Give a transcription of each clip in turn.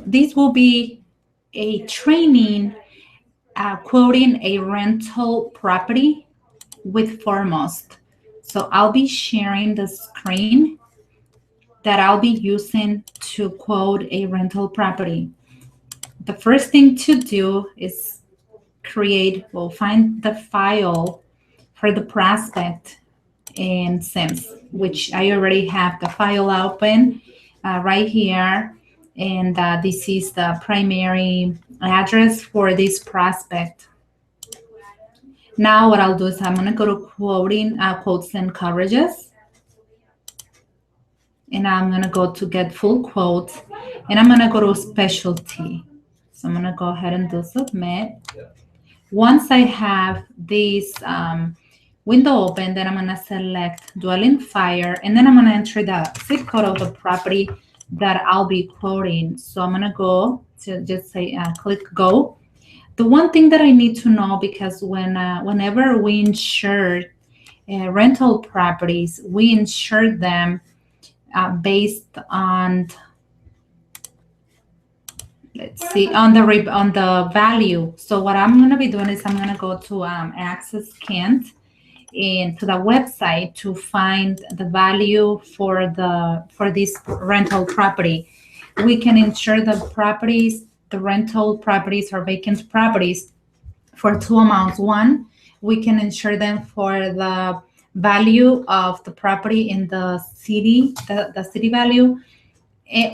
This will be a training quoting a rental property with Foremost. So I'll be sharing the screen that I'll be using to quote a rental property. The first thing to do is find the file for the prospect in Sims, which I already have the file open right here. And this is the primary address for this prospect. Now what I'll do is I'm going to go to quoting, quotes and coverages. And I'm going to go to get full quotes. And I'm going to go to specialty. So I'm going to go ahead and do submit. Once I have this window open, then I'm going to select dwelling fire. And then I'm going to enter the zip code of the property that I'll be quoting. So I'm going to go to just say click go. The one thing that I need to know, because whenever we insure rental properties, we insure them based on, let's see, on the value. So what I'm going to be doing is I'm going to go to Access Kent and to the website to find the value for this rental property. We can insure the properties, the rental properties or vacant properties, for two amounts. One, we can insure them for the value of the property in the city, the city value,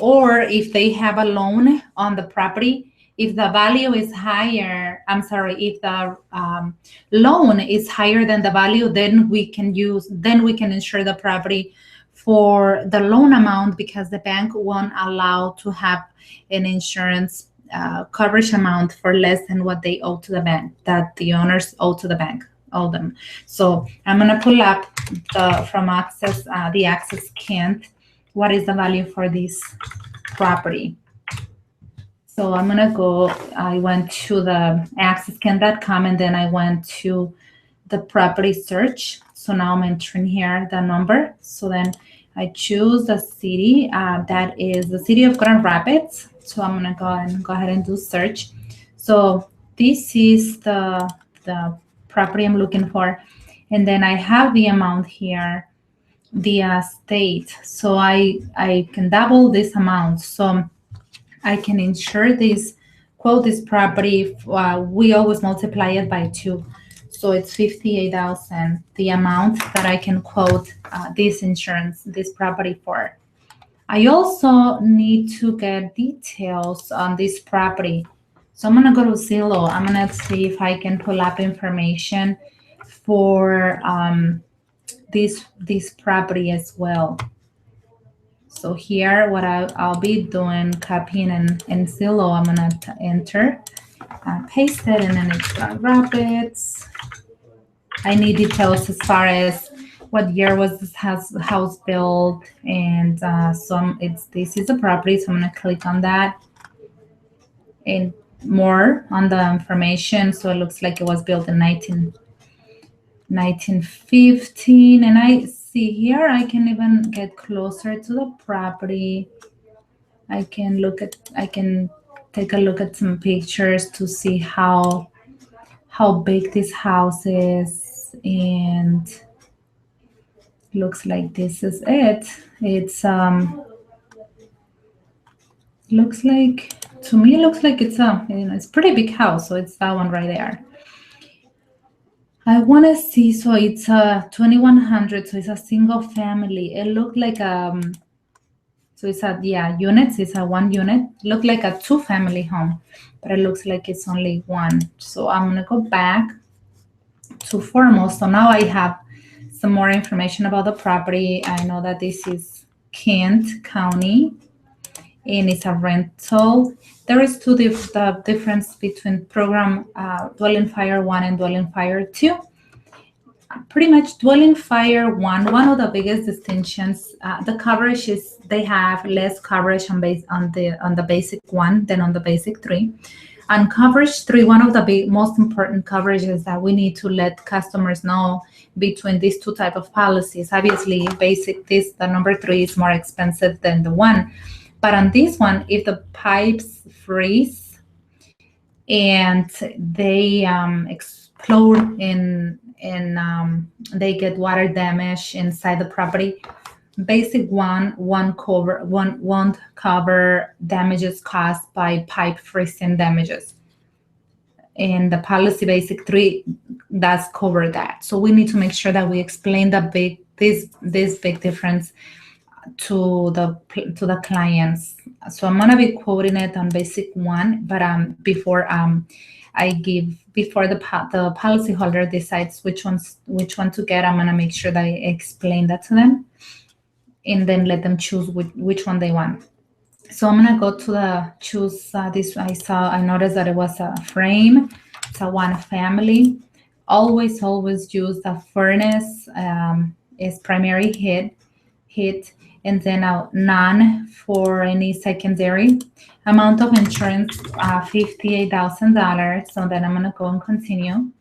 or if they have a loan on the property. If the value is higher, if the loan is higher than the value, then we can insure the property for the loan amount, because the bank won't allow to have an insurance coverage amount for less than what they owe to the bank, that the owners owe to the bank, owe them. So I'm going to pull up from Access, the Access Kent, what is the value for this property. So I'm going to go, I went to the accesskent.com and then I went to the property search. So now I'm entering here the number. So then I choose the city, that is the city of Grand Rapids. So I'm going to go ahead and do search. So this is the property I'm looking for. And then I have the amount here, the state. So I can double this amount. So I can insure this, quote this property. We always multiply it by 2. So it's 58,000, the amount that I can quote this insurance, this property for. I also need to get details on this property. So I'm going to go to Zillow. I'm going to see if I can pull up information for this property as well. So here, what I'll be doing, copying in Zillow, I'm going to enter, paste it, and then it's Grand Rapids. I need details as far as what year was this house built, and this is a property, so I'm going to click on that, and more on the information. So it looks like it was built in 1915, and I see here I can even get closer to the property. I can take a look at some pictures to see how big this house is, and looks like this is it. It's looks like, to me, it looks like it's it's a pretty big house. So it's that one right there. I want to see, so it's a 2100, so it's a single family. It looked like so it's units. It's a 1 unit. Look like a 2-family home, but it looks like it's only 1. So I'm gonna go back to Foremost. So now I have some more information about the property. I know that this is Kent County, and it's a rental. There is the difference between program Dwelling Fire 1 and Dwelling Fire 2. Pretty much Dwelling Fire 1, one of the biggest distinctions, the coverage is they have less coverage on the basic 1 than on the basic 3. On coverage 3, one of the most important coverages that we need to let customers know between these two type of policies. Obviously, the number 3 is more expensive than the 1. But on this one, if the pipes freeze and they explode and they get water damage inside the property, basic one won't cover damages caused by pipe freezing damages. And the policy basic 3 does cover that. So we need to make sure that we explain this big difference to the clients. So I'm gonna be quoting it on basic 1, but before the policyholder decides which one to get, I'm gonna make sure that I explain that to them, and then let them choose which one they want. So I'm gonna go to the choose this. I noticed that it was a frame. It's a 1 family. Always use the furnace is primary hit, and then none for any secondary. Amount of insurance $58,000. So then I'm gonna go and continue.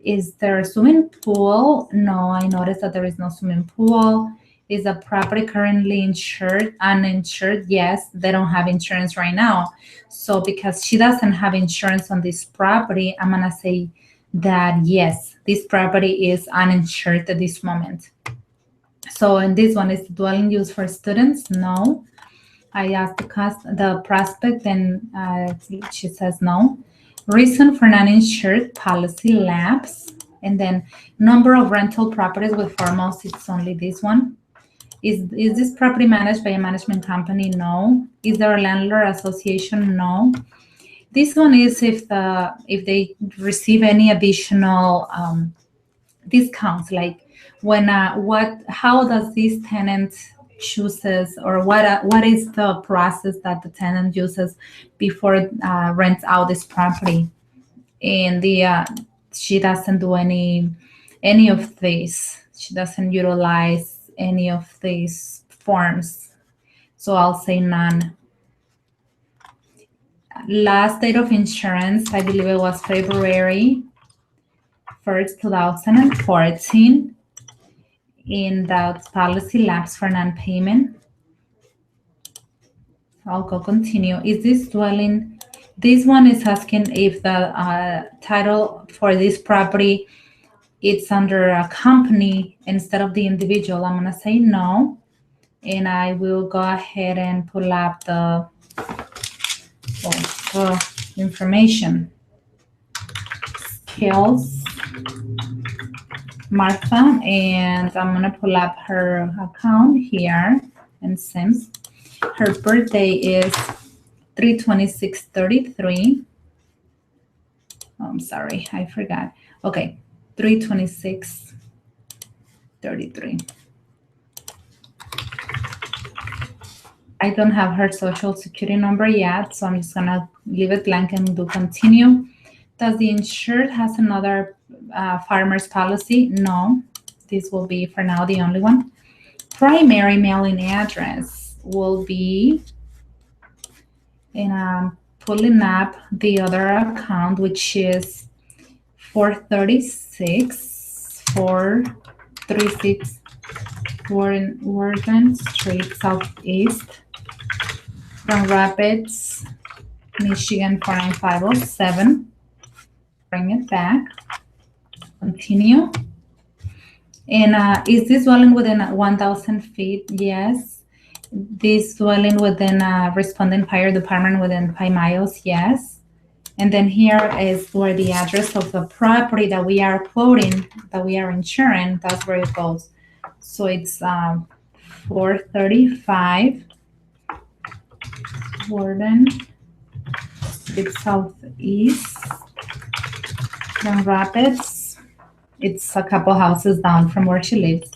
Is there a swimming pool? No, I noticed that there is no swimming pool. Is the property currently insured? Uninsured? Yes, they don't have insurance right now. So because she doesn't have insurance on this property, I'm gonna say that yes, this property is uninsured at this moment. So in this one, is the dwelling used for students? No. I asked the prospect, and she says no. Reason for non-insured policy lapse, and then number of rental properties with foremost, it's only this one. Is this property managed by a management company? No. Is there a landlord association? No. This one is if they receive any additional discounts, like when how does this tenant chooses, or what is the process that the tenant uses before it rents out this property, and she doesn't do any of these. She doesn't utilize any of these forms, so I'll say none. Last date of insurance, I believe it was February 1st, 2014. In that policy lapse for non-payment. I'll go continue. Is this dwelling? This one is asking if the title for this property it's under a company instead of the individual. I'm gonna say no, and I will go ahead and pull up the information. Skills. Martha, and I'm gonna pull up her account here in Sims. Her birthday is 3/26/33. Oh, I'm sorry, I forgot. Okay, 3/26/33. I don't have her social security number yet, so I'm just gonna leave it blank and do continue. Does the insured has another farmer's policy? No, this will be for now the only one. Primary mailing address will be, and I'm pulling up the other account, which is 436 Warden Street Southeast, Grand Rapids, Michigan 49507. Bring it back. Continue. And is this dwelling within 1,000 feet? Yes. This dwelling within respondent fire department within 5 miles? Yes. And then here is where the address of the property that we are quoting, that we are insuring, that's where it goes. So it's 435 Warden, it's southeast, Grand Rapids. It's a couple houses down from where she lives.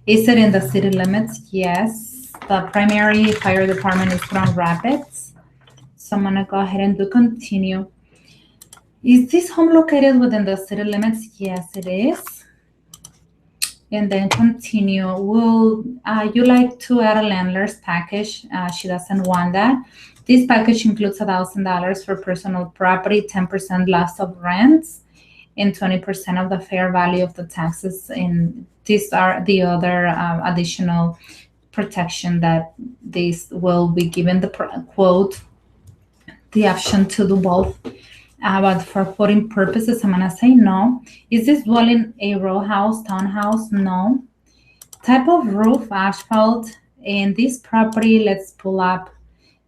Is it in the city limits? Yes. The primary fire department is Grand Rapids. So I'm gonna go ahead and do continue. Is this home located within the city limits? Yes, it is. and then continue. Will you like to add a landlord's package? She doesn't want that. This package includes $1,000 for personal property, 10% loss of rents, and 20% of the fair value of the taxes. And these are the other additional protection that this will be given the quote, the option to do both. But for quoting purposes, I'm gonna say no. Is this dwelling a row house, townhouse? No. Type of roof, asphalt. In this property, let's pull up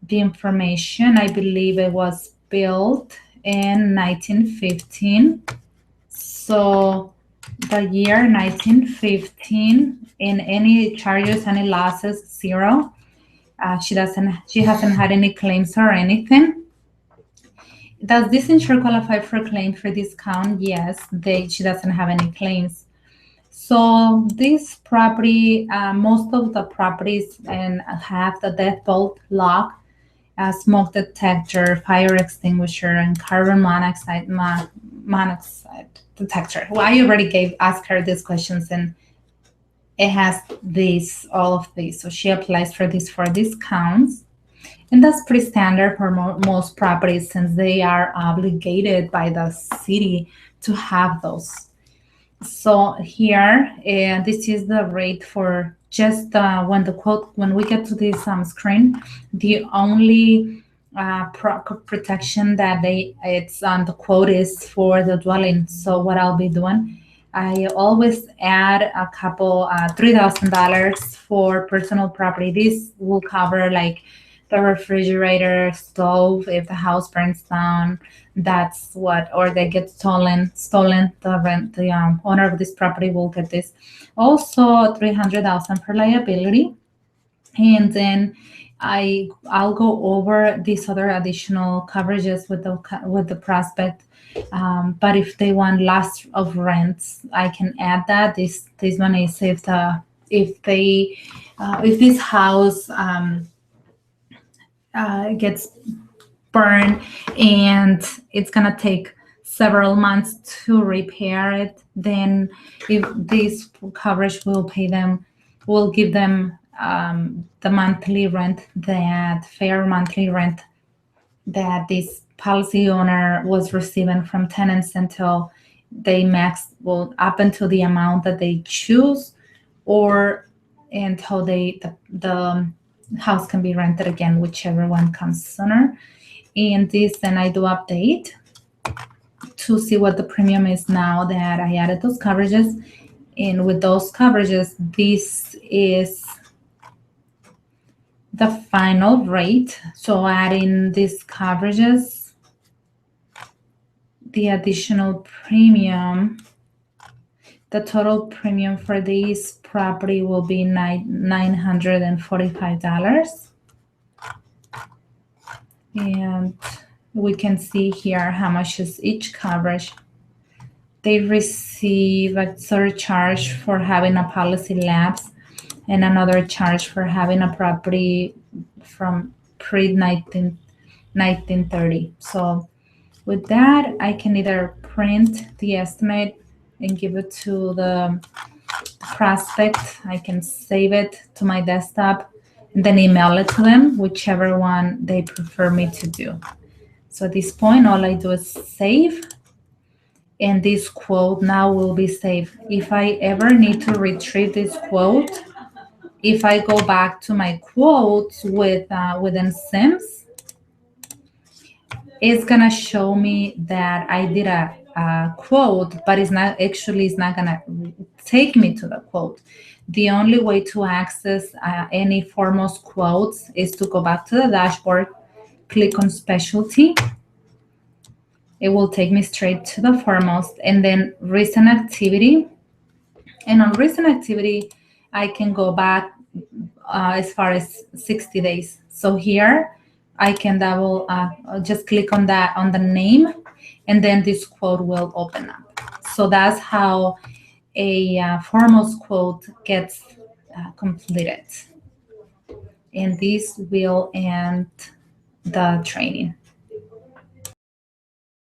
the information. I believe it was built in 1915. So the year 1915, in any charges, any losses, zero. She hasn't had any claims or anything. Does this insurer qualify for a claim for discount? Yes, she doesn't have any claims. So this property, most of the properties and have the deadbolt lock, smoke detector, fire extinguisher, and carbon monoxide detector. Well, I already asked her these questions, and it has all of these. So she applies for discounts. And that's pretty standard for most properties, since they are obligated by the city to have those. So here, this is the rate for just when we get to this screen, the only protection that it's on the quote is for the dwelling. So what I'll be doing, I always add a couple $3,000 for personal property. This will cover like the refrigerator, stove, if the house burns down, or they get stolen, the owner of this property will get this. Also, 300,000 for liability. And then I'll go over these other additional coverages with the prospect. But if they want loss of rents, I can add that. This one is if this house gets burned and it's gonna take several months to repair it, then if this coverage will give them the monthly rent, that fair monthly rent that this policy owner was receiving from tenants until they up until the amount that they choose, or until the house can be rented again, whichever one comes sooner. And then I do update to see what the premium is now that I added those coverages. And with those coverages, this is the final rate. So adding these coverages, the additional premium, the total premium for this property will be $945. And we can see here how much is each coverage. They receive a surcharge for having a policy lapse and another charge for having a property from pre-1930. So with that, I can either print the estimate and give it to the prospect. I can save it to my desktop and then email it to them, whichever one they prefer me to do. So at this point, all I do is save, and this quote now will be saved. If I ever need to retrieve this quote, if I go back to my quotes within Sims, it's gonna show me that I did a quote, but it's not gonna take me to the quote. The only way to access any Foremost quotes is to go back to the dashboard, click on specialty. It will take me straight to the Foremost, and then recent activity. And on recent activity, I can go back as far as 60 days. So here I can just click on the name, and then this quote will open up. So that's how a Foremost quote gets completed. And this will end the training.